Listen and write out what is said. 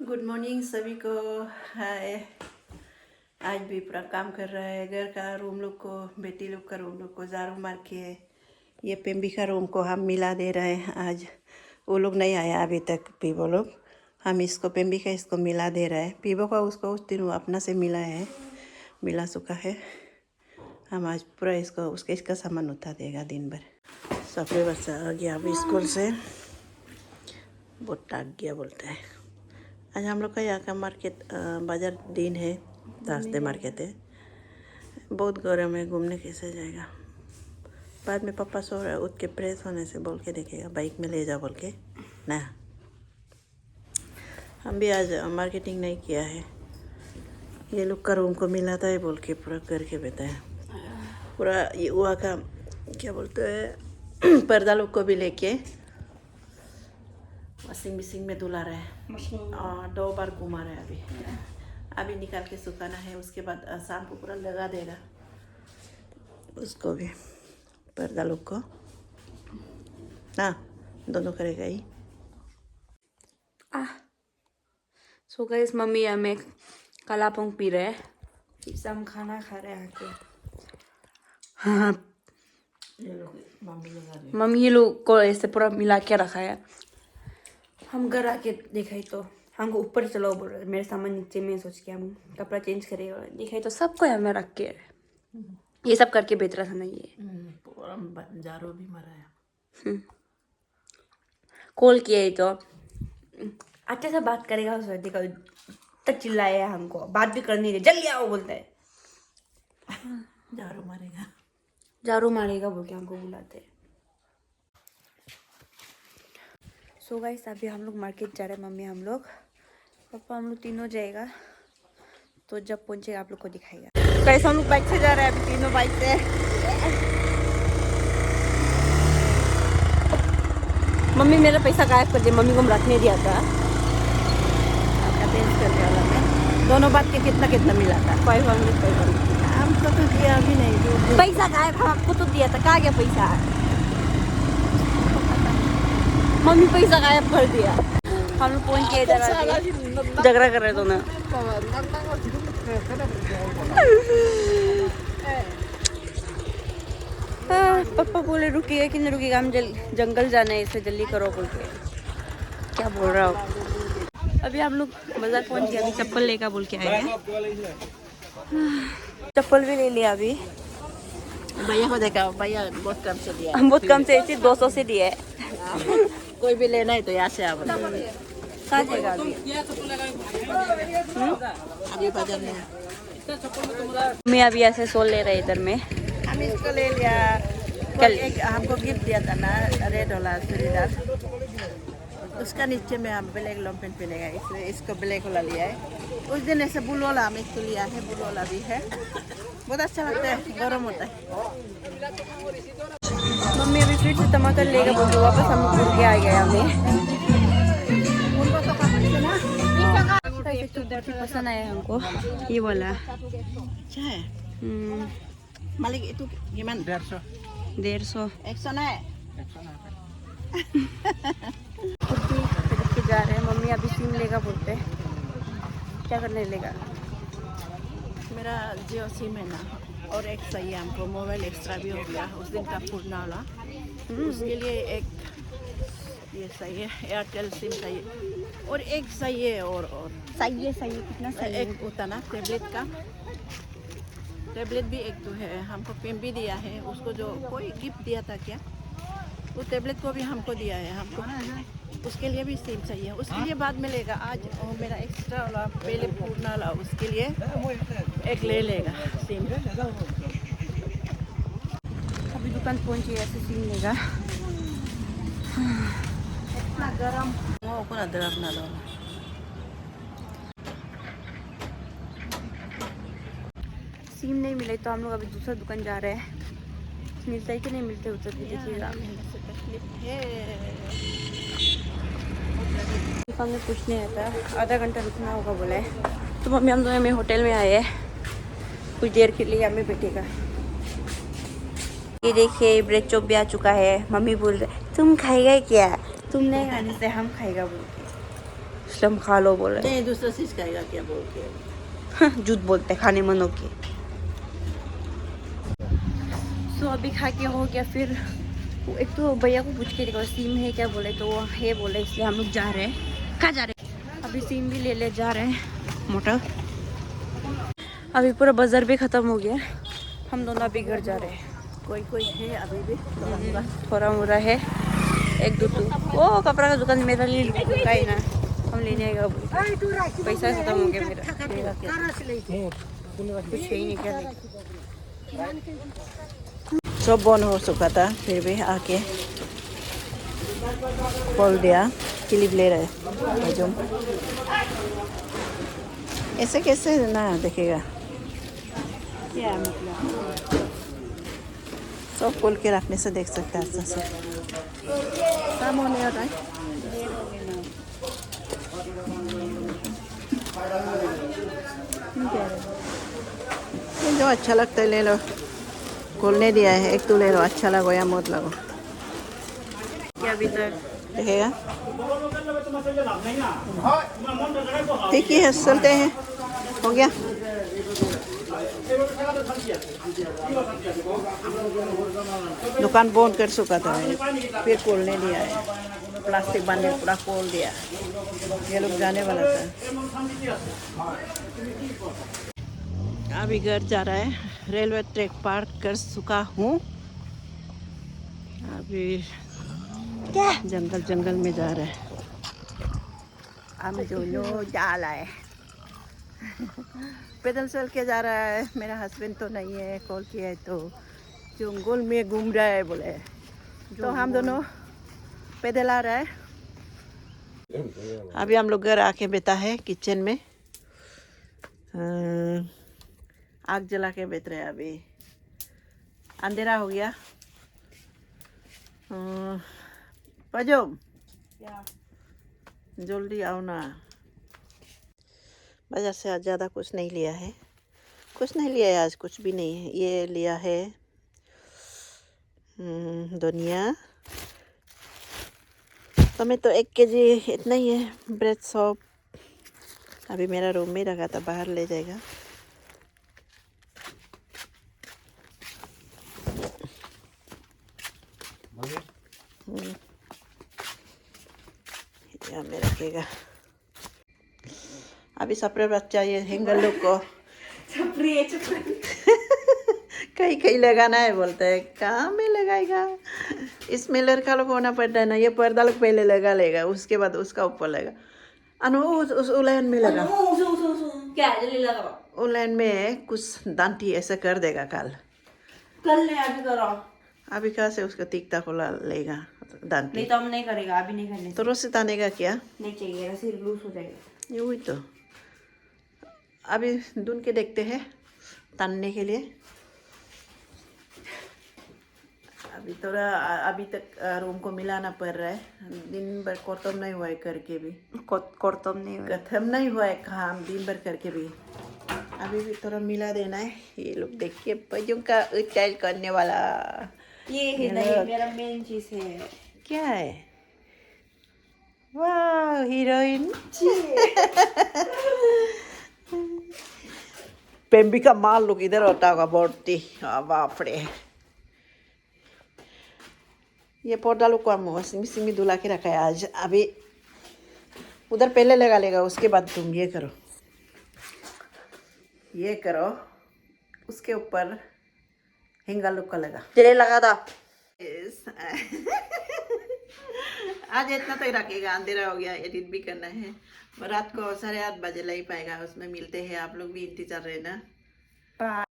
Good morning सभी को। हाय। आज भी पूरा काम कर रहा है घर का, रूम लोग को, बेटी लोग का रूम लोग को झाड़ू मार के ये पेम्बी का रूम को हम मिला दे रहे हैं। आज वो लोग नहीं आया अभी तक, पीबो लोग। हम इसको पेम्बी का इसको मिला दे रहे हैं। पीबो का उसको उस दिन वो अपना से मिला है, मिला चुका है। हम आज पूरा इसको इसका सामान उठा देगा दिन भर। सफे बच्चा आ गया अभी स्कूल से, बहुत टाक गया बोलता है। आज हम लोग का यहाँ का मार्केट बाजार दिन है, रास्ते मार्केट है। बहुत गर्म है, घूमने कैसे जाएगा। बाद में पापा सो रहा है, उठ के प्रेस होने से बोल के देखेगा बाइक में ले जा बोल के ना। हम भी आज मार्केटिंग नहीं किया है, ये लोग का रूम को मिला था बोल के पूरा करके बताया। पूरा ये वहाँ का क्या बोलते हैं पर्दा लोग को भी लेके वॉशिंग मशीन में धुला रहे हैं और 2 बार घुमा रहे हैं। अभी निकाल के सुखाना है, उसके बाद शाम को पूरा लगा देगा उसको भी, पर्दा लोग को ना, दोनों करेगा ही। सो गाइस, मम्मी हमें कलापोंग पी रहे हैं, फिर हम खाना खा रहे हैं आके। हाँ, ये लोग मम्मी लगा रही है। मम्मी ये लोग को ऐसे पूरा मिला के रखा है। हम घर आके देखा तो हमको ऊपर चलो बोल रहे, मेरे सामान नीचे में सोच के हम कपड़ा चेंज करेगा। देखा तो सबको हमें रख के ये सब करके बेच रहा था ना। ये पूरा झाड़ू भी मरा है। कॉल किए तो अच्छे से बात करेगा, देखा तक चिल्लाया हमको, बात भी करनी दे, जल्दी आओ बोलता है। झाड़ू मारेगा, झाड़ू मारेगा बोल के हमको बुलाते हैं। सो गाइस, अभी हम लोग मार्केट जा रहे हैं, मम्मी हम लोग, पापा हम लोग तीनों जाएगा। तो जब पहुंचेगा आप लोग को दिखाएगा। गाइस, हम लोग बाइक से जा रहे हैं अभी, तीनों बाइक से। मम्मी मेरा पैसा गायब कर दिया, मम्मी को हम रखने दिया था। चेंज करने वाला में दोनों बात के कितना कितना मिला था? 500 हमको तो दिया भी नहीं। पैसा गायब, आपको तो दिया था, कहाँ गया पैसा? मम्मी पैसा गायब कर दिया। हम लोग पहुंच गए, झगड़ा कर रहे थे ना। पापा बोले रुकिएगा कि नहीं रुकिएगा, हम जंगल जाना है, इसे जल्दी करो बोल के। क्या बोल रहा हो? अभी हम लोग बाजार पहुंच गए, अभी चप्पल लेकर बोल के आए हैं। चप्पल भी ले लिया अभी। भैया को देखा, भैया बहुत कम से दिया। हम बहुत कम से, सिर्फ 200 से दिए। कोई भी लेना है तो यहाँ से आप कहाँ जाएगा अभी? अभी बाजार में मैं अभी ऐसे सोल ले रहे इधर में। हम इसको ले लिया। कल एक हमको गिफ्ट दिया था ना, रेड वाला चूड़ीदार, उसका नीचे में हम ब्लैक लॉन्ग पहनेगा, इसलिए इसको ब्लैक वाला लिया है। उस दिन ऐसे ब्लू वाला हम इसको लिया है, ब्लू वाला भी है, बहुत अच्छा लगता है, गर्म होता है। मम्मी अभी फिर से टमाटर लेगा बोल, वापस हम घूम के आ गए हमें। पसंद आया हमको ये वाला, अच्छा है। मालिक itu gimana? 150 100 naik. के जा रहे हैं। मम्मी अभी सिम लेगा बोलते हैं, क्या करने लेगा? मेरा जियो सिम है ना, और एक चाहिए हमको, मोबाइल एक्स्ट्रा भी हो गया उस दिन का पुराना वाला, उसके लिए एक ये चाहिए, एयरटेल सिम चाहिए, और एक चाहिए और सही है कितना सही है? एक होता ना टैबलेट का, टैबलेट भी एक तो है, हमको पेन भी दिया है, उसको जो कोई गिफ्ट दिया था क्या, वो टैबलेट को भी हमको दिया है, हमको उसके लिए भी सिम चाहिए, उसके लिए बाद में लेगा। आज वो मेरा एक्स्ट्रा वाला पहले पूर्ण वाला, उसके लिए एक ले लेगा सिम। अभी दुकान पहुंची, ऐसे सिम लेगा। इतना गरम वो को ना दर्द ना लो। सिम नहीं मिले तो हम लोग अभी दूसरा दुकान जा रहे हैं, मिलता है कि नहीं मिलते उधर भी देखिएगा। दुकान में कुछ नहीं आता, आधा घंटा रुकना होगा बोले। तो मम्मी हम दोनों में होटल में आए हैं, कुछ देर के लिए हमें बैठेगा। ये देखिए ब्रेड चॉप भी आ चुका है। मम्मी बोल रहे तुम खाएगा क्या, तुम नहीं खाने से हम खाएगा बोल के। इसलिए हम खा लो बोल रहे नहीं दूसरा चीज खाएगा क्या बोल के। हैं। झूठ बोलते खाने मनो के। सो अभी खा के हो गया। फिर एक तो भैया को पूछ के देखो सिम है क्या बोले, तो वो है बोले, इसलिए हम लोग जा रहे हैं। कहाँ जा रहे हैं? अभी सिम भी ले जा रहे हैं मोटा। अभी पूरा बाजार भी ख़त्म हो गया, हम दोनों अभी घर जा रहे हैं। कोई है अभी भी थोड़ा मोरा है एक दो वो कपड़ा का दुकान मेरा लिए का ही ना, हम लेने आएगा। पैसा खत्म हो गया मेरा, कुछ है ही नहीं क्या। सब बंद हो चुका था, फिर भी आके खोल दिया। क्लिप ले रहे हजूम, ऐसे कैसे ना देखेगा क्या मतलब। सब खोल के रखने से देख सकता है अच्छा से। काम होने होता है जो अच्छा लगता है ले लो। खोलने दिया है, एक तो ले लो, अच्छा लगो या मत लगो क्या अभी तक देखेगा। ठीक ही है, चलते हैं, हो गया। दुकान बंद कर चुका था, फिर खोलने दिया है, प्लास्टिक बांध के पूरा खोल दिया। ये लोग जाने वाला था। अभी घर जा रहा है, रेलवे ट्रैक पार कर चुका हूँ। अभी जंगल जंगल में जा रहा है। हम दोनों जा रहा है पैदल चल के जा रहा है। मेरा हस्बैंड तो नहीं है, कॉल किया है तो जंगल में घूम रहा है बोले, तो हम दोनों पैदल आ रहा है। अभी हम लोग घर आके बैठा है किचन में, आग जला के बैठ रहे हैं। अभी अंधेरा हो गया। पजोम जल्दी आओ ना। बाजार से आज ज़्यादा कुछ नहीं लिया है, कुछ नहीं लिया है आज, कुछ भी नहीं है। ये लिया है धनिया, टमाटो 1 kg इतना ही है। ब्रेड सॉप अभी मेरा रूम में रखा था, बाहर ले जाएगा। यहाँ में रखेगा। अभी सपरे बच्चा ये हैंगर लोग को कहीं कहीं लगाना है बोलते हैं, कहाँ में लगाएगा। इसमें लड़का लोग होना पड़ता है ना, ये पर्दा लोग पहले लगा लेगा, उसके बाद उसका ऊपर लगा। अनु उस उलैन में लगा, क्या जल्दी लगा, उलैन में कुछ दांती ऐसा कर देगा कल ले अभी करो। अभी कहाँ से उसका तीखता खोला लेगा दांती। नहीं तो हम नहीं करेगा, अभी नहीं करने तो रोज से ताने का क्या, नहीं चाहिए, सिर लूज हो जाएगा। ये वही तो। अभी ढूंढ के देखते हैं तानने के लिए। अभी थोड़ा अभी तक रूम को मिलाना पड़ रहा है, दिन भर खत्म नहीं हुआ है करके भी, खत्म नहीं हुआ, खत्म नहीं हुआ है काम दिन भर करके भी। अभी भी थोड़ा मिला देना है। ये लोग देखिए पजों का स्टाइल करने वाला, ये है नहीं मेरा मेन चीज है। क्या है, वाह हीरोइन पेम्बी का माल लोग इधर होता होगा बढ़ती। बाप रे, ये पौधा लोग को हम वॉशिंग मशीन में धुला के रखा है आज। अभी उधर पहले लगा लेगा, उसके बाद तुम ये करो, ये करो, उसके ऊपर हिंगा लोग का लगा। चले लगा था आज इतना तक रखेगा, अंधेरा हो गया, एडिट भी करना है। रात को 8:30 बजे ला ही पाएगा, उसमें मिलते हैं। आप लोग भी इंतजार रहना।